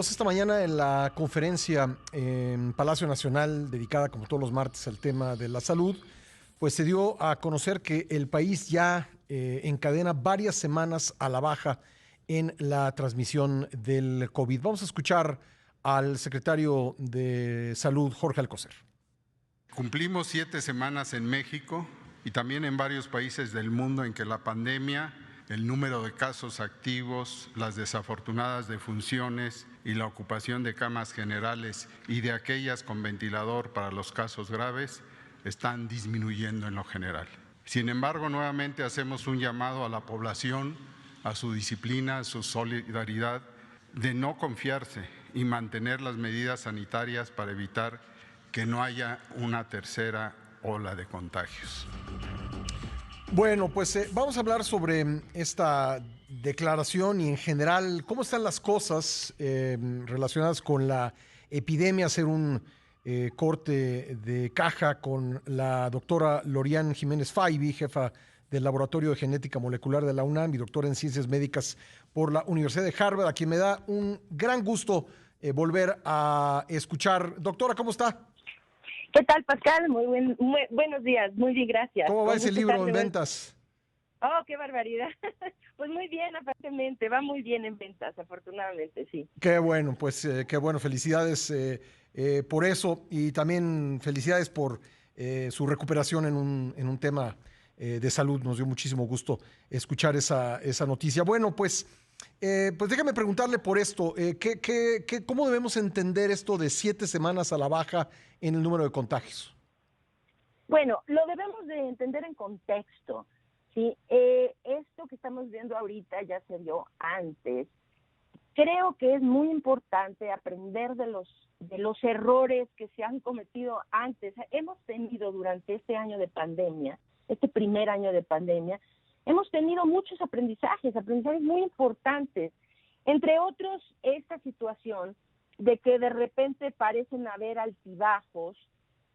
Esta mañana en la conferencia en Palacio Nacional, dedicada como todos los martes al tema de la salud, pues se dio a conocer que el país ya encadena varias semanas a la baja en la transmisión del COVID. Vamos a escuchar al secretario de Salud, Jorge Alcocer. Cumplimos 7 semanas en México y también en varios países del mundo en que la pandemia, el número de casos activos, las desafortunadas defunciones y la ocupación de camas generales y de aquellas con ventilador para los casos graves están disminuyendo en lo general. Sin embargo, nuevamente hacemos un llamado a la población, a su disciplina, a su solidaridad, de no confiarse y mantener las medidas sanitarias para evitar que no haya una tercera ola de contagios. Bueno, pues vamos a hablar sobre esta declaración y en general cómo están las cosas relacionadas con la epidemia, hacer un corte de caja con la doctora Lorian Jiménez Faibi, jefa del Laboratorio de Genética Molecular de la UNAM y doctora en Ciencias Médicas por la Universidad de Harvard, a quien me da un gran gusto volver a escuchar. Doctora, ¿cómo está? ¿Qué tal, Pascal? Muy buenos días, muy bien, gracias. ¿Cómo va ese libro en ventas? Oh, qué barbaridad. Pues muy bien, aparentemente, va muy bien en ventas, afortunadamente, sí. Qué bueno, pues qué bueno, felicidades por eso y también felicidades por su recuperación en un tema de salud. Nos dio muchísimo gusto escuchar esa noticia. Bueno, pues déjame preguntarle por esto, ¿cómo debemos entender esto de 7 semanas a la baja en el número de contagios? Bueno, lo debemos de entender en contexto, ¿sí? Esto que estamos viendo ahorita ya se vio antes. Creo que es muy importante aprender de los errores que se han cometido antes. Hemos tenido durante este año de pandemia, este primer año de pandemia, hemos tenido muchos aprendizajes muy importantes. Entre otros, esta situación de que de repente parecen haber altibajos,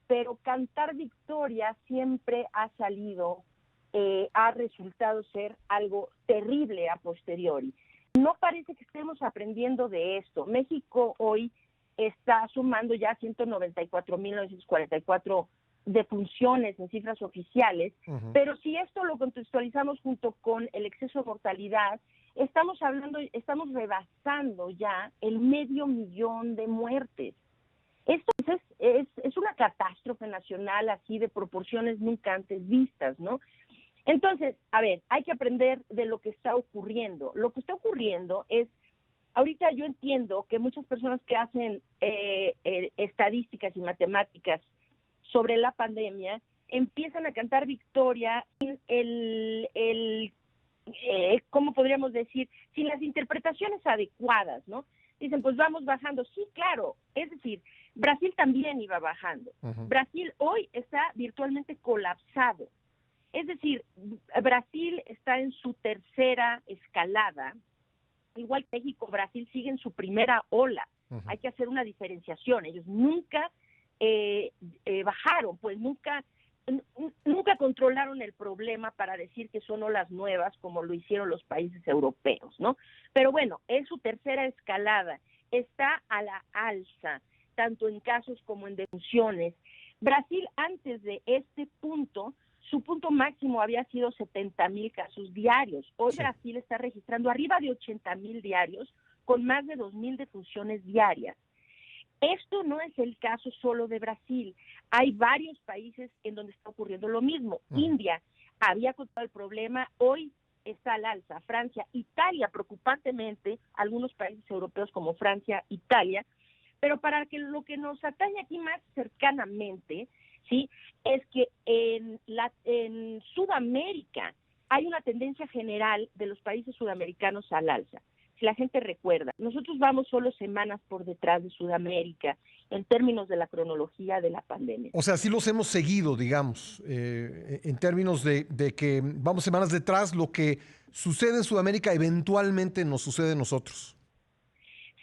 pero cantar victoria siempre ha resultado ser algo terrible a posteriori. No parece que estemos aprendiendo de esto. México hoy está sumando ya 194.944 defunciones en cifras oficiales, pero si esto lo contextualizamos junto con el exceso de mortalidad, estamos rebasando ya el 500.000 de muertes. Esto es una catástrofe nacional así de proporciones nunca antes vistas, ¿no? Entonces, a ver, hay que aprender de lo que está ocurriendo. Lo que está ocurriendo es, ahorita yo entiendo que muchas personas que hacen estadísticas y matemáticas sobre la pandemia empiezan a cantar victoria ¿cómo podríamos decir? Sin las interpretaciones adecuadas, ¿no? Dicen, pues vamos bajando. Sí, claro. Es decir, Brasil también iba bajando. Brasil hoy está virtualmente colapsado. Es decir, Brasil está en su tercera escalada. Igual que México, Brasil sigue en su primera ola. Hay que hacer una diferenciación. Ellos nunca bajaron, pues nunca controlaron el problema para decir que son olas nuevas como lo hicieron los países europeos, ¿no? Pero bueno, es su tercera escalada, está a la alza, tanto en casos como en defunciones. Brasil, antes de este punto, su punto máximo había sido 70,000 casos diarios. Hoy sí. Brasil está registrando arriba de 80,000 diarios, con más de 2,000 defunciones diarias. Esto no es el caso solo de Brasil. Hay varios países en donde está ocurriendo lo mismo. India había controlado el problema, hoy está al alza. Francia, Italia, preocupantemente, algunos países europeos como Francia, Italia. Pero para que lo que nos atañe aquí más cercanamente, ¿sí?, es que en Sudamérica hay una tendencia general de los países sudamericanos al alza. Si la gente recuerda, nosotros vamos solo semanas por detrás de Sudamérica en términos de la cronología de la pandemia. O sea, sí los hemos seguido, digamos, en términos de que vamos semanas detrás, lo que sucede en Sudamérica eventualmente nos sucede a nosotros.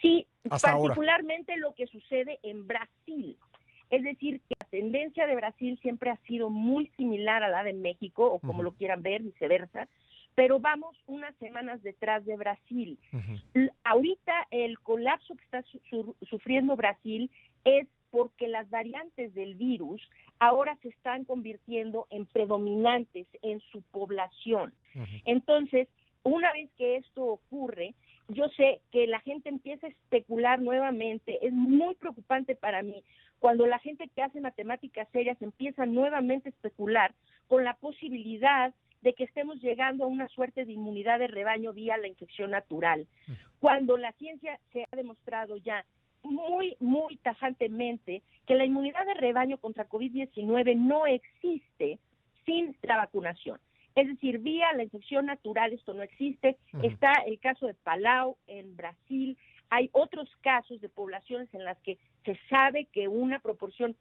Sí, hasta particularmente ahora. Lo que sucede en Brasil. Es decir, que la tendencia de Brasil siempre ha sido muy similar a la de México, o como lo quieran ver, viceversa, pero vamos unas semanas detrás de Brasil. Ahorita el colapso que está sufriendo Brasil es porque las variantes del virus ahora se están convirtiendo en predominantes en su población. Entonces, una vez que esto ocurre, yo sé que la gente empieza a especular nuevamente. Es muy preocupante para mí cuando la gente que hace matemáticas serias empieza nuevamente a especular con la posibilidad de que estemos llegando a una suerte de inmunidad de rebaño vía la infección natural, cuando la ciencia se ha demostrado ya muy tajantemente que la inmunidad de rebaño contra COVID-19 no existe sin la vacunación. Es decir, vía la infección natural esto no existe. Está el caso de Palau en Brasil. Hay otros casos de poblaciones en las que se sabe que una proporción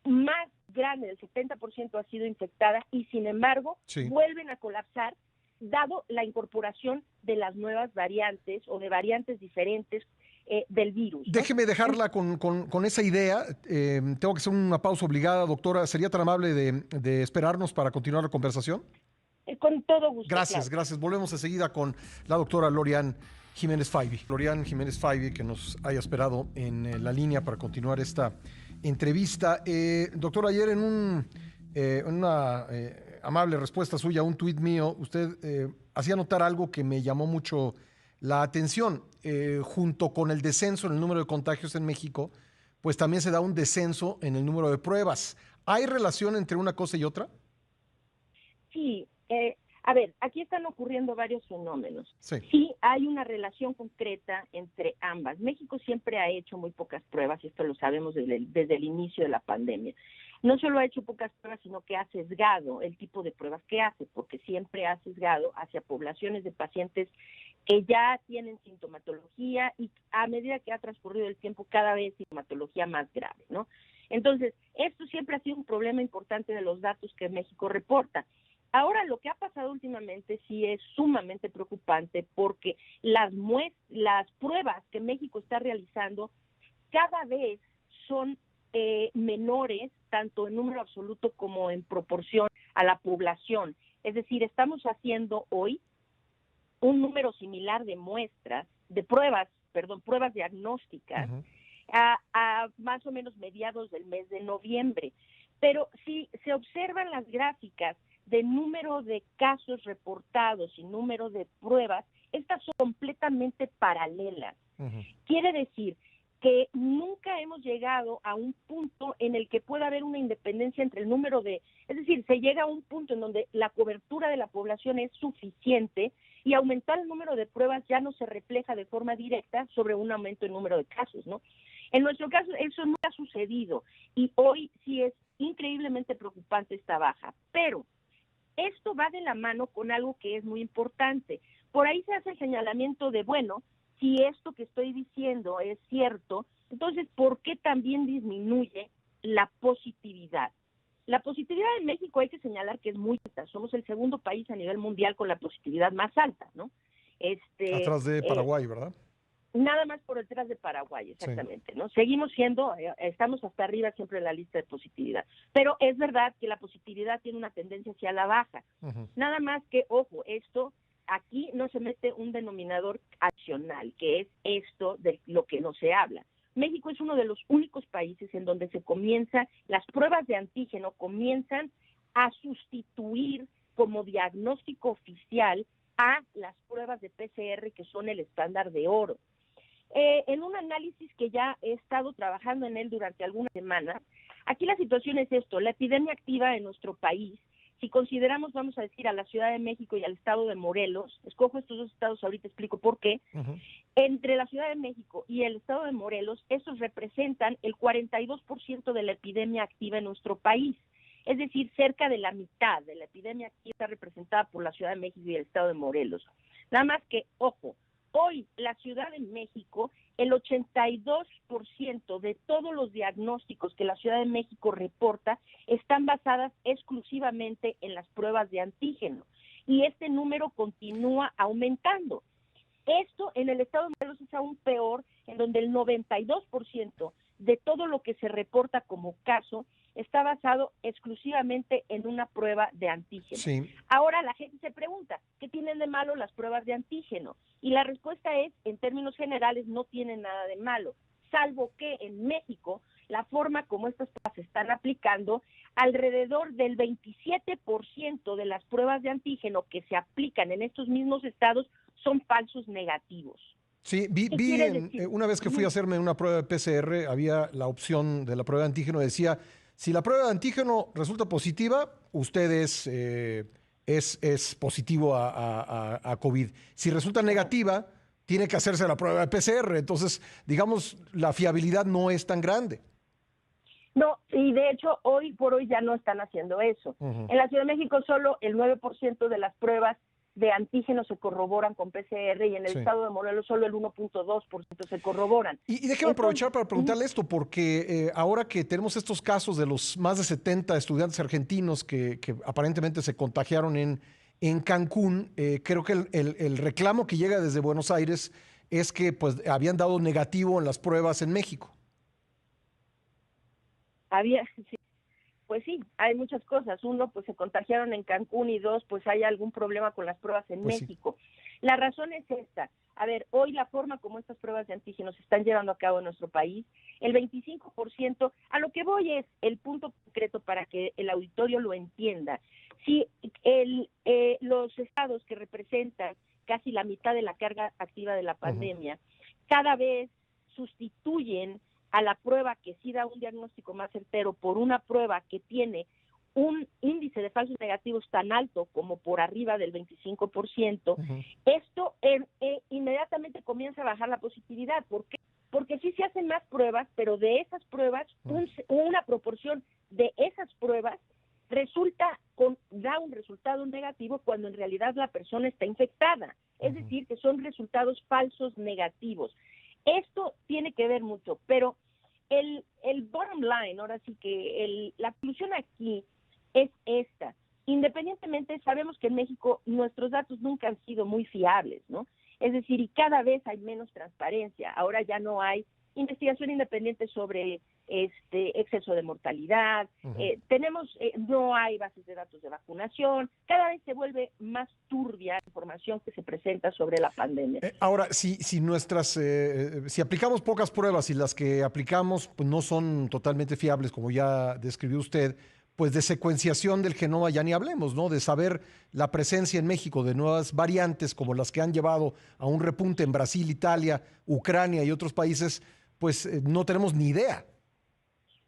más grande del 70% ha sido infectada y sin embargo vuelven a colapsar dado la incorporación de las nuevas variantes o de variantes diferentes del virus, ¿no? Déjeme dejarla con esa idea. Tengo que hacer una pausa obligada, doctora. ¿Sería tan amable de esperarnos para continuar la conversación? Con todo gusto. Gracias, claro. gracias. Volvemos enseguida con la doctora Lorian Jiménez Faibi. Lorian Jiménez Faibi, que nos haya esperado en la línea para continuar esta entrevista. Doctor, ayer en una amable respuesta suya a un tuit mío, usted hacía notar algo que me llamó mucho la atención. Junto con el descenso en el número de contagios en México, pues también se da un descenso en el número de pruebas. ¿Hay relación entre una cosa y otra? Sí, a ver, aquí están ocurriendo varios fenómenos. Sí. Sí, hay una relación concreta entre ambas. México siempre ha hecho muy pocas pruebas, y esto lo sabemos desde el inicio de la pandemia. No solo ha hecho pocas pruebas, sino que ha sesgado el tipo de pruebas que hace, porque siempre ha sesgado hacia poblaciones de pacientes que ya tienen sintomatología y a medida que ha transcurrido el tiempo cada vez sintomatología más grave, ¿no? Entonces, esto siempre ha sido un problema importante de los datos que México reporta. Ahora, lo que ha pasado últimamente sí es sumamente preocupante porque las pruebas que México está realizando cada vez son menores, tanto en número absoluto como en proporción a la población. Es decir, estamos haciendo hoy un número similar de pruebas diagnósticas a más o menos mediados del mes de noviembre. Pero si se observan las gráficas de número de casos reportados y número de pruebas, estas son completamente paralelas. Quiere decir que nunca hemos llegado a un punto en el que pueda haber una independencia entre el número es decir, se llega a un punto en donde la cobertura de la población es suficiente y aumentar el número de pruebas ya no se refleja de forma directa sobre un aumento en número de casos, ¿no? En nuestro caso eso no ha sucedido y hoy sí es increíblemente preocupante esta baja, pero esto va de la mano con algo que es muy importante. Por ahí se hace el señalamiento de, bueno, si esto que estoy diciendo es cierto, entonces, ¿por qué también disminuye la positividad? La positividad en México hay que señalar que es muy alta. Somos el segundo país a nivel mundial con la positividad más alta, ¿no? Atrás de Paraguay, ¿verdad? Nada más por detrás de Paraguay, exactamente, sí. ¿No? Seguimos estamos hasta arriba siempre en la lista de positividad. Pero es verdad que la positividad tiene una tendencia hacia la baja. Nada más que, ojo, aquí no se mete un denominador adicional, que es esto de lo que no se habla. México es uno de los únicos países en donde las pruebas de antígeno comienzan a sustituir como diagnóstico oficial a las pruebas de PCR, que son el estándar de oro. En un análisis que ya he estado trabajando en él durante algunas semanas, aquí la situación es esto: la epidemia activa en nuestro país, si consideramos, vamos a decir, a la Ciudad de México y al estado de Morelos, escojo estos dos estados, ahorita explico por qué, entre la Ciudad de México y el estado de Morelos, estos representan el 42% de la epidemia activa en nuestro país. Es decir, cerca de la mitad de la epidemia activa está representada por la Ciudad de México y el estado de Morelos. Nada más que, ojo, hoy la Ciudad de México, el 82% de todos los diagnósticos que la Ciudad de México reporta están basadas exclusivamente en las pruebas de antígeno. Y este número continúa aumentando. Esto en el estado de Morelos es aún peor, en donde el 92% de todo lo que se reporta como caso está basado exclusivamente en una prueba de antígeno. Sí. Ahora la gente se pregunta, ¿qué tienen de malo las pruebas de antígeno? Y la respuesta es, en términos generales, no tienen nada de malo, salvo que en México, la forma como estas pruebas se están aplicando, alrededor del 27% de las pruebas de antígeno que se aplican en estos mismos estados son falsos negativos. Sí, ¿Qué quiere decir? una vez que fui a hacerme una prueba de PCR, había la opción de la prueba de antígeno, decía, si la prueba de antígeno resulta positiva, usted es positivo a COVID. Si resulta negativa, tiene que hacerse la prueba de PCR. Entonces, digamos, la fiabilidad no es tan grande. No, y de hecho, hoy por hoy ya no están haciendo eso. En la Ciudad de México solo el 9% de las pruebas de antígenos se corroboran con PCR y en el estado de Morelos solo el 1.2% se corroboran. Y déjeme aprovechar para preguntarle esto, porque ahora que tenemos estos casos de los más de 70 estudiantes argentinos que aparentemente se contagiaron en Cancún, creo que el reclamo que llega desde Buenos Aires es que pues habían dado negativo en las pruebas en México. Sí. Pues sí, hay muchas cosas. Uno, pues se contagiaron en Cancún y dos, pues hay algún problema con las pruebas en México. Sí. La razón es esta. A ver, hoy la forma como estas pruebas de antígenos se están llevando a cabo en nuestro país, el 25%, a lo que voy es el punto concreto para que el auditorio lo entienda. Si los estados que representan casi la mitad de la carga activa de la pandemia, cada vez sustituyen a la prueba que sí da un diagnóstico más certero por una prueba que tiene un índice de falsos negativos tan alto como por arriba del 25%, esto inmediatamente comienza a bajar la positividad. ¿Por qué? Porque sí se hacen más pruebas, pero de esas pruebas, una proporción de esas pruebas da un resultado negativo cuando en realidad la persona está infectada. Es decir, que son resultados falsos negativos. Esto tiene que ver mucho, pero el bottom line, ahora sí que la conclusión aquí es esta. Independientemente, sabemos que en México nuestros datos nunca han sido muy fiables, ¿no? Es decir, y cada vez hay menos transparencia. Ahora ya no hay investigación independiente sobre exceso de mortalidad, no hay bases de datos de vacunación, cada vez se vuelve más turbia la información que se presenta sobre la pandemia. Ahora, si aplicamos pocas pruebas y las que aplicamos pues, no son totalmente fiables, como ya describió usted, pues de secuenciación del genoma ya ni hablemos, ¿no? De saber la presencia en México de nuevas variantes como las que han llevado a un repunte en Brasil, Italia, Ucrania y otros países, pues no tenemos ni idea.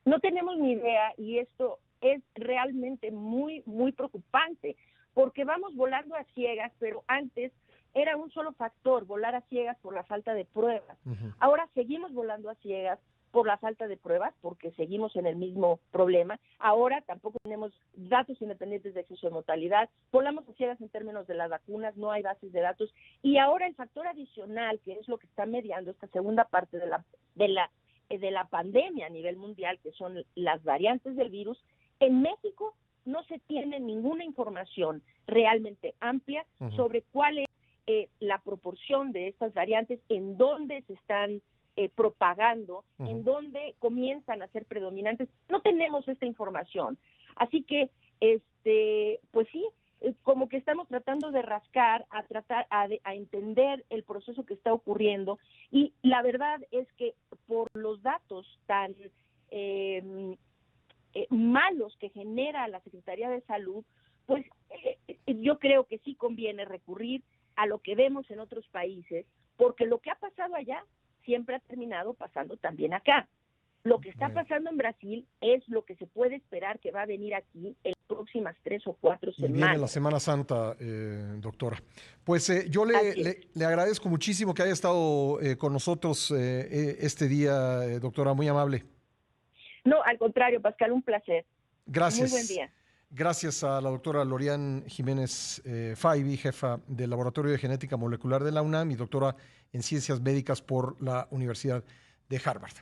No tenemos ni idea y esto es realmente muy, muy preocupante porque vamos volando a ciegas, pero antes era un solo factor, volar a ciegas por la falta de pruebas. Ahora seguimos volando a ciegas por la falta de pruebas porque seguimos en el mismo problema. Ahora tampoco tenemos datos independientes de exceso de mortalidad, volamos a ciegas en términos de las vacunas, no hay bases de datos y ahora el factor adicional, que es lo que está mediando esta segunda parte de la pandemia a nivel mundial, que son las variantes del virus, en México no se tiene ninguna información realmente amplia sobre cuál es la proporción de estas variantes, en dónde se están propagando, en dónde comienzan a ser predominantes. No tenemos esta información. Así que, pues sí, como que estamos tratando de rascar, a entender el proceso que está ocurriendo y la verdad es que por los datos tan malos que genera la Secretaría de Salud, pues yo creo que sí conviene recurrir a lo que vemos en otros países, porque lo que ha pasado allá siempre ha terminado pasando también acá. Lo que está pasando en Brasil es lo que se puede esperar que va a venir aquí en las próximas 3 o 4 semanas. Y viene la Semana Santa, doctora. Pues yo le agradezco muchísimo que haya estado con nosotros este día, doctora, muy amable. No, al contrario, Pascal, un placer. Gracias. Muy buen día. Gracias a la doctora Lorian Jiménez Faibi, jefa del Laboratorio de Genética Molecular de la UNAM y doctora en Ciencias Médicas por la Universidad de Harvard.